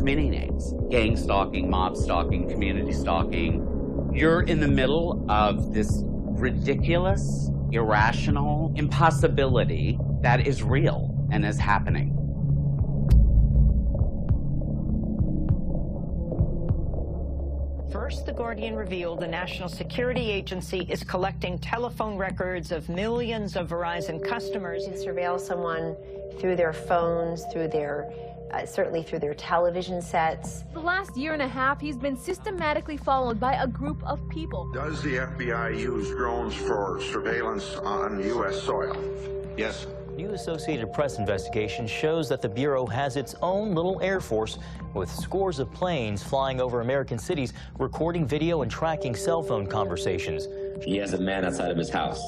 many names. Gang stalking, mob stalking, community stalking. You're in the middle of this ridiculous, irrational impossibility that is real and is happening. First, The Guardian revealed the National Security Agency is collecting telephone records of millions of Verizon customers. You can surveil someone through their phones, through their, certainly through their television sets. The last year and a half, he's been systematically followed by a group of people. Does the FBI use drones for surveillance on U.S. soil? Yes. New Associated Press investigation shows that the Bureau has its own little Air Force with scores of planes flying over American cities, recording video and tracking cell phone conversations. He has a man outside of his house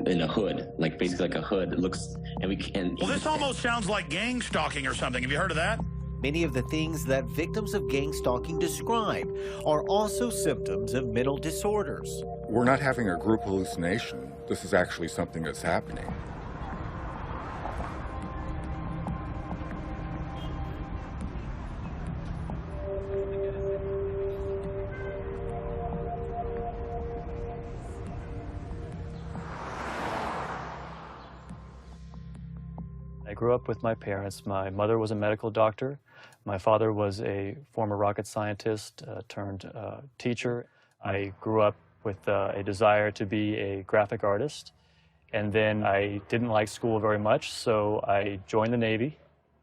in a hood, like basically like a hood. It looks, and we can. Well, this almost sounds like gang stalking or something. Have you heard of that? Many of the things that victims of gang stalking describe are also symptoms of mental disorders. We're not having a group hallucination. This is actually something that's happening. I grew up with my parents. My mother was a medical doctor. My father was a former rocket scientist turned teacher. I grew up with a desire to be a graphic artist. And then I didn't like school very much, so I joined the Navy.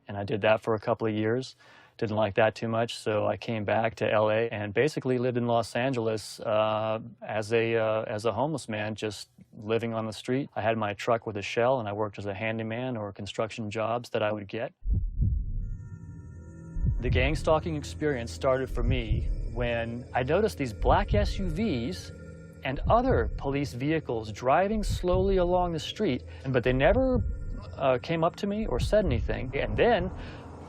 And I did that for a couple of years. Didn't like that too much, so I came back to LA and basically lived in Los Angeles as a homeless man, just living on the street. I had my truck with a shell, and I worked as a handyman or construction jobs that I would get. The gang stalking experience started for me when I noticed these black SUVs and other police vehicles driving slowly along the street, but they never came up to me or said anything. And then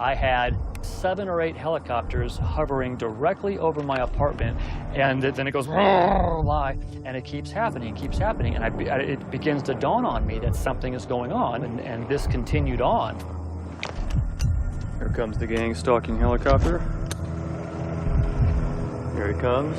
I had 7 or 8 helicopters hovering directly over my apartment, and then it goes by, and it keeps happening, and it begins to dawn on me that something is going on, and this continued on. Here comes the gang stalking helicopter. Here it comes.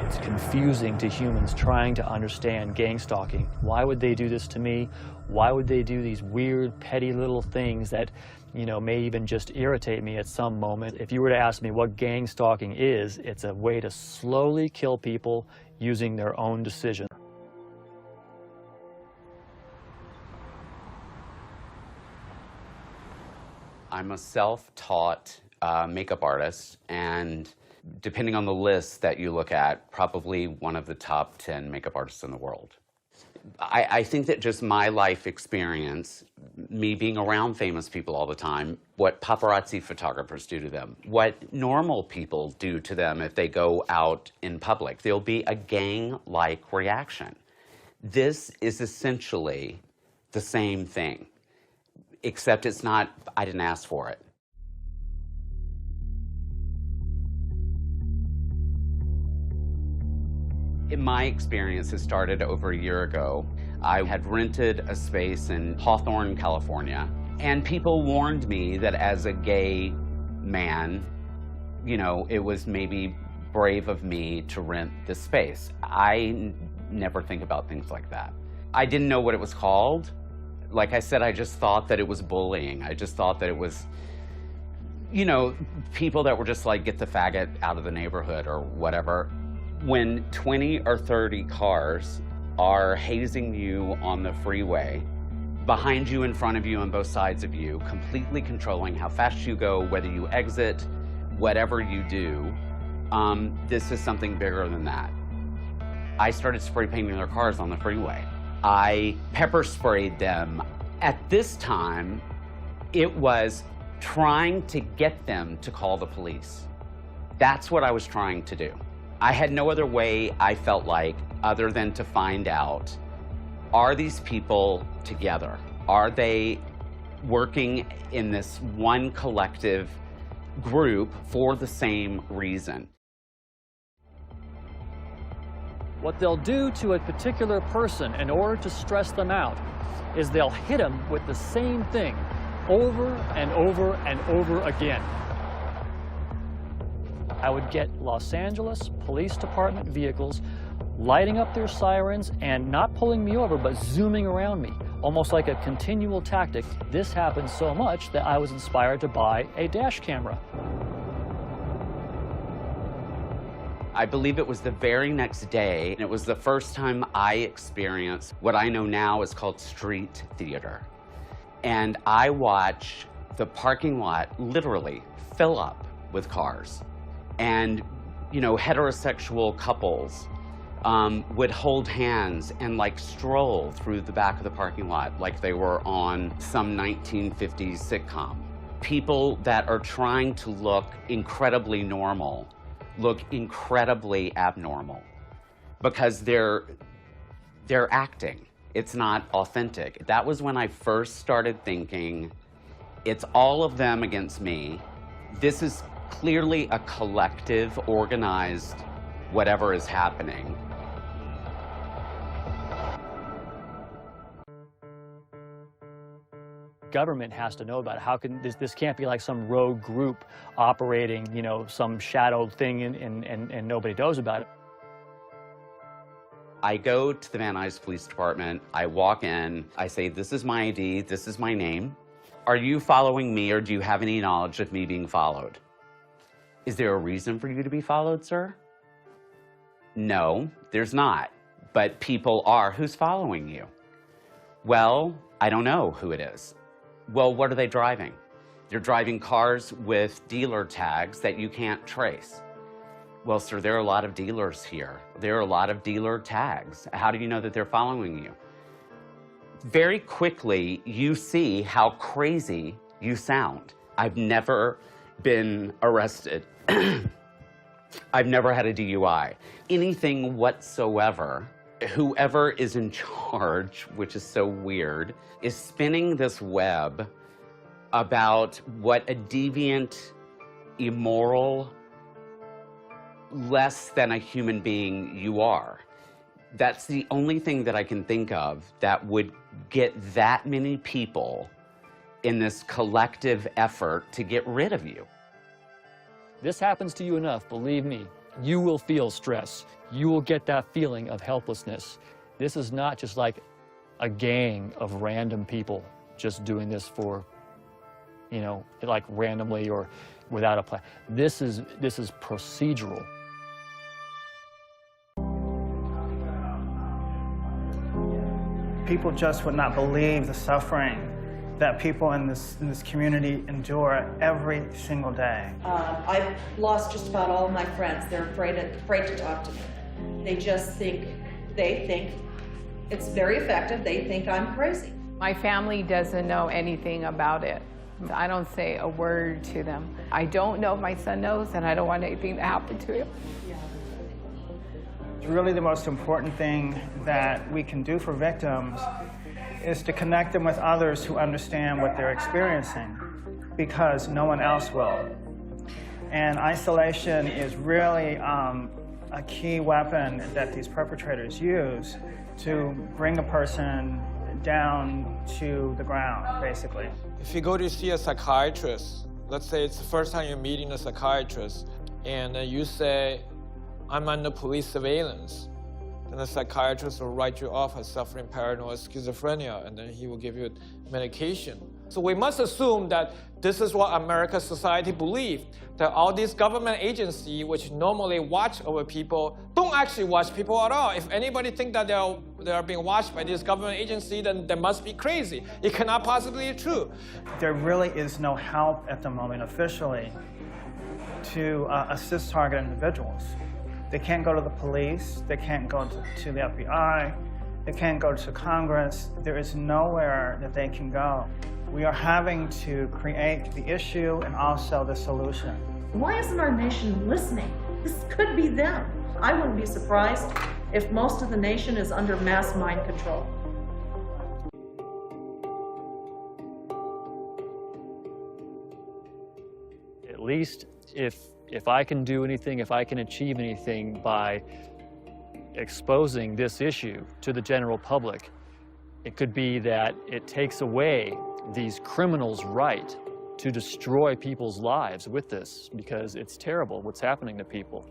It's confusing to humans trying to understand gang stalking. Why would they do this to me? Why would they do these weird, petty little things that, you know, may even just irritate me at some moment? If you were to ask me what gang stalking is, it's a way to slowly kill people using their own decision. I'm a self-taught makeup artist, and depending on the list that you look at, probably one of the top 10 makeup artists in the world. I think that just my life experience, me being around famous people all the time, what paparazzi photographers do to them, what normal people do to them if they go out in public, there'll be a gang-like reaction. This is essentially the same thing, except it's not, I didn't ask for it. In my experience, it started over a year ago. I had rented a space in Hawthorne, California, and people warned me that as a gay man, you know, it was maybe brave of me to rent this space. I never think about things like that. I didn't know what it was called. Like I said, I just thought that it was bullying. I just thought that it was, you know, people that were just like, get the faggot out of the neighborhood or whatever. When 20 or 30 cars are hazing you on the freeway, behind you, in front of you, on both sides of you, completely controlling how fast you go, whether you exit, whatever you do, this is something bigger than that. I started spray painting their cars on the freeway. I pepper sprayed them. At this time, it was trying to get them to call the police. That's what I was trying to do. I had no other way, I felt like, other than to find out, are these people together? Are they working in this one collective group for the same reason? What they'll do to a particular person in order to stress them out is they'll hit them with the same thing over and over and over again. I would get Los Angeles Police Department vehicles lighting up their sirens and not pulling me over, but zooming around me, almost like a continual tactic. This happened so much that I was inspired to buy a dash camera. I believe it was the very next day, and it was the first time I experienced what I know now is called street theater. And I watched the parking lot literally fill up with cars. And, you know, heterosexual couples would hold hands and like stroll through the back of the parking lot like they were on some 1950s sitcom. People that are trying to look incredibly normal look incredibly abnormal because they're acting. It's not authentic. That was when I first started thinking, it's all of them against me. This is clearly a collective, organized, whatever is happening. Government has to know about it. How can this can't be like some rogue group operating, you know, some shadowed thing and nobody knows about it. I go to the Van Nuys Police Department, I walk in, I say, this is my ID, this is my name. Are you following me or do you have any knowledge of me being followed? Is there a reason for you to be followed, sir? No, there's not, but people are. Who's following you? Well, I don't know who it is. Well, what are they driving? They're driving cars with dealer tags that you can't trace. Well, sir, there are a lot of dealers here. There are a lot of dealer tags. How do you know that they're following you? Very quickly, you see how crazy you sound. I've never been arrested. I've never had a DUI. Anything whatsoever. Whoever is in charge, which is so weird, is spinning this web about what a deviant, immoral, less than a human being you are. That's the only thing that I can think of that would get that many people in this collective effort to get rid of you. This happens to you enough, believe me, you will feel stress. You will get that feeling of helplessness. This is not just like a gang of random people just doing this for, you know, like randomly or without a plan. This is procedural. People just would not believe the suffering that people in this community endure every single day. I've lost just about all of my friends. They're afraid to talk to me. They think it's very effective. They think I'm crazy. My family doesn't know anything about it. I don't say a word to them. I don't know if my son knows, and I don't want anything to happen to him. Really, the most important thing that we can do for victims is to connect them with others who understand what they're experiencing, because no one else will. And isolation is really a key weapon that these perpetrators use to bring a person down to the ground, basically. If you go to see a psychiatrist, let's say it's the first time you're meeting a psychiatrist, and you say, I'm under police surveillance, then the psychiatrist will write you off as suffering paranoid schizophrenia, and then he will give you medication. So we must assume that this is what American society believes, that all these government agencies, which normally watch over people, don't actually watch people at all. If anybody thinks that they are being watched by this government agency, then they must be crazy. It cannot possibly be true. There really is no help at the moment officially to assist targeted individuals. They can't go to the police, they can't go to the FBI, they can't go to Congress. There is nowhere that they can go. We are having to create the issue and also the solution. Why isn't our nation listening? This could be them. I wouldn't be surprised if most of the nation is under mass mind control. At least if I can do anything, if I can achieve anything by exposing this issue to the general public, it could be that it takes away these criminals' right to destroy people's lives with this, because it's terrible what's happening to people.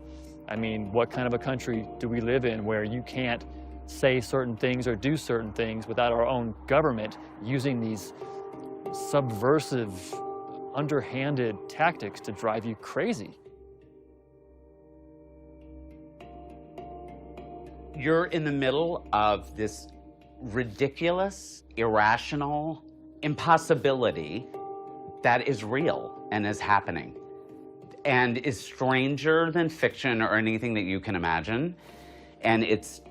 I mean, what kind of a country do we live in where you can't say certain things or do certain things without our own government using these subversive, underhanded tactics to drive you crazy? You're in the middle of this ridiculous, irrational impossibility that is real and is happening and is stranger than fiction or anything that you can imagine. And it's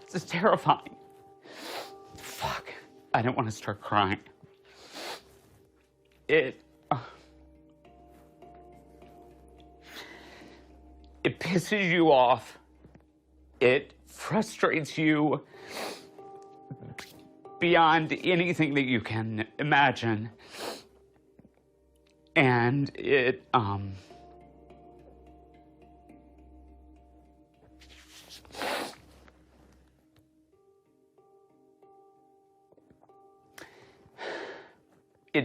this is terrifying. Fuck. I don't want to start crying. It pisses you off. It frustrates you beyond anything that you can imagine. And it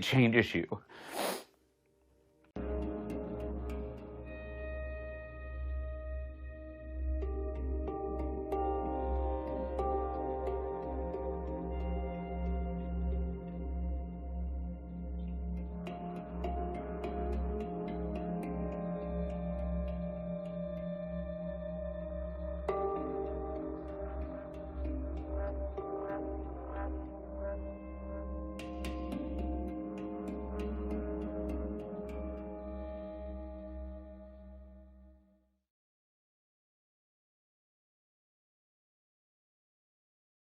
changes you.